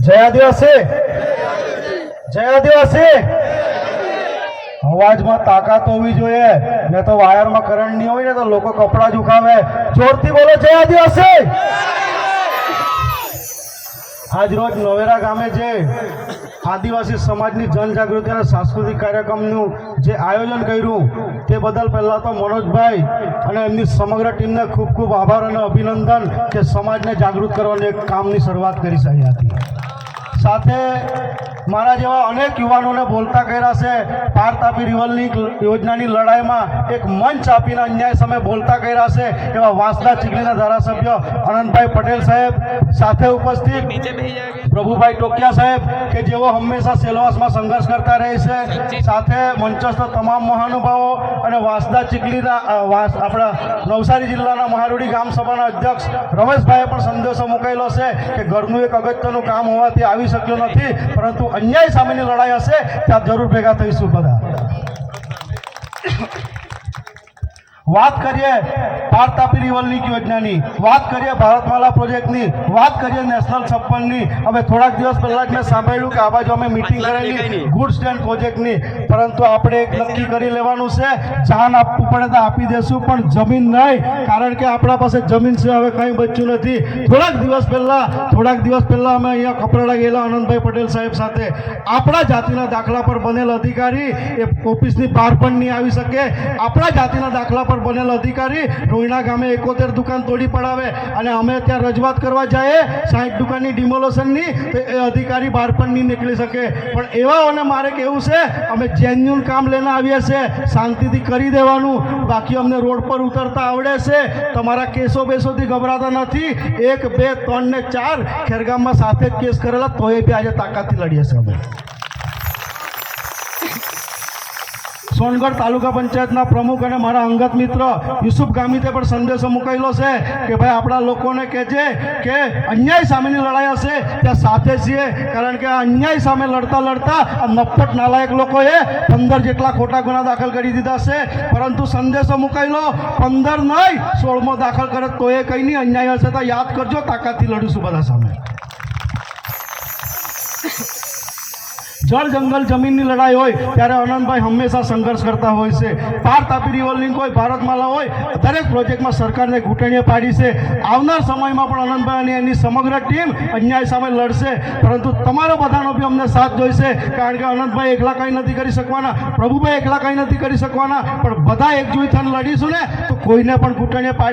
જય આદિવાસી, જય આદિવાસી। અવાજમાં તાકાત હોવી જોઈએ, ને તો વાયરમાં કરંટ નહીં હોય ને તો લોકો કપડા ઝુકાવે। જોરથી બોલો જય આદિવાસી। આજ રોજ નવેરા ગામે જે આદિવાસી સમાજની જનજાગૃતિ અને સાંસ્કૃતિક કાર્યક્રમનું જે આયોજન કર્યું તે બદલ પહેલાં તો મનોજભાઈ અને એમની સમગ્ર ટીમને ખૂબ ખૂબ આભાર અને અભિનંદન કે સમાજને જાગૃત કરવાની એક કામની શરૂઆત કરી શક્યા હતી। સાથે મારા જેવા અનેક યુવાનોને બોલતા કર્યા છે। પાર તાપી રિવરની યોજનાની લડાઈમાં એક મંચ આપીને અન્યાય સામે બોલતા કર્યા છે એવા વાંસદા ચીખલીના ધારાસભ્ય અનંતભાઈ પટેલ સાહેબ, સાથે ઉપસ્થિત પ્રભુભાઈ ટોકિયા સાહેબ કે જેઓ હંમેશા સેલવાસમાં સંઘર્ષ કરતા રહે છે, સાથે મંચસ્થ તમામ મહાનુભાવો અને વાંસદા ચીખલીના આપણા નવસારી જિલ્લાના મહારુડી ગામ સભાના અધ્યક્ષ રમેશભાઈએ પણ સંદેશો મૂકેલો છે કે ઘરનું એક અગત્યનું કામ હોવાથી આવી શક્યો નથી, પરંતુ અન્યાય સામેની લડાઈ હશે ત્યાં જરૂર ભેગા થઈશું બધા। વાત કરીએ પાર તાપી રિવરની યોજનાની, વાત કરીએ ભારતમાલા પ્રોજેક્ટની, વાત કરીએ નેશનલ 56ની। હવે થોડાક દિવસ પહેલા જ મેં સાંભળ્યું કે આ બાજુ અમે મિટિંગ કરેલી ગુડ સ્ટેન્ડ પ્રોજેક્ટની, પરંતુ આપણે એક નક્કી કરી લેવાનું છે, જાન આપવું પડે તો આપી દેશું પણ જમીન નહીં, કારણ કે આપણા પાસે જમીન છે હવે કંઈ બચ્યું નથી। થોડાક દિવસ પહેલા અમે અહીંયા કપરાડા ગયેલા અનંતભાઈ પટેલ સાહેબ સાથે। આપણા જાતિના દાખલા પર બનેલ અધિકારી એ ઓફિસની બહાર પણ નહીં આવી શકે। આપણા જાતિના દાખલા પર બનેલ અધિકારી રોહિણા ગામે 71 દુકાન તોડી પડાવે અને અમે ત્યાં રજૂઆત કરવા જઈએ 60 દુકાનની ડિમોલેશનની, તો એ અધિકારી બહાર પણ નહીં નીકળી શકે। પણ એવાઓને મારે કહેવું છે, અમે જેન્યુન કામ લઈને આવીએ છીએ, શાંતિથી કરી દેવાનું, બાકી અમને રોડ પર ઉતરતા આવડે છે, તમારા કેસો બેસોથી ગભરાતા નથી। 1, 2, 3 ને 4 ખેરગામમાં સાથે જ કેસ કરેલા, તોય બી આજે તાકાતથી લડીએ છીએ અમે। સોનગઢ તાલુકા પંચાયતના પ્રમુખ અને મારા અંગત મિત્ર યુસુફ ગામિતે પણ સંદેશો મુકાયેલો છે કે ભાઈ આપણા લોકોને કહેજે કે અન્યાય સામેની લડાઈ હશે ત્યાં સાથે છીએ, કારણ કે આ અન્યાય સામે લડતા આ નફ્ફટ નાલાયક લોકોએ 15 જેટલા ખોટા ગુના દાખલ કરી દીધા છે, પરંતુ સંદેશો મુકાયેલો 15 નહીં 16મો દાખલ કરે તો એ કંઈ નહીં, અન્યાય હશે તો યાદ કરજો, તાકાતથી લડીશું બધા સામે। જળ જંગલ જમીનની લડાઈ હોય ત્યારે અનંતભાઈ હંમેશા સંઘર્ષ કરતા હોય છે। પાર તાપી રિવરની કોઈ ભારતમાલા હોય, દરેક પ્રોજેક્ટમાં સરકારને ઘૂંટણીએ પાડી છે। આવનાર સમયમાં પણ અનંતભાઈ અને એની સમગ્ર ટીમ અન્યાય સામે લડશે, પરંતુ તમારો બધાનો બી અમને સાથ જોઈશે, કારણ કે અનંતભાઈ એકલા કંઈ નથી કરી શકવાના, પ્રભુભાઈ એકલા કંઈ નથી કરી શકવાના, પણ બધા એકજૂથ થઈને લડીશું ને તો કોઈને પણ ઘૂંટણીએ પાડી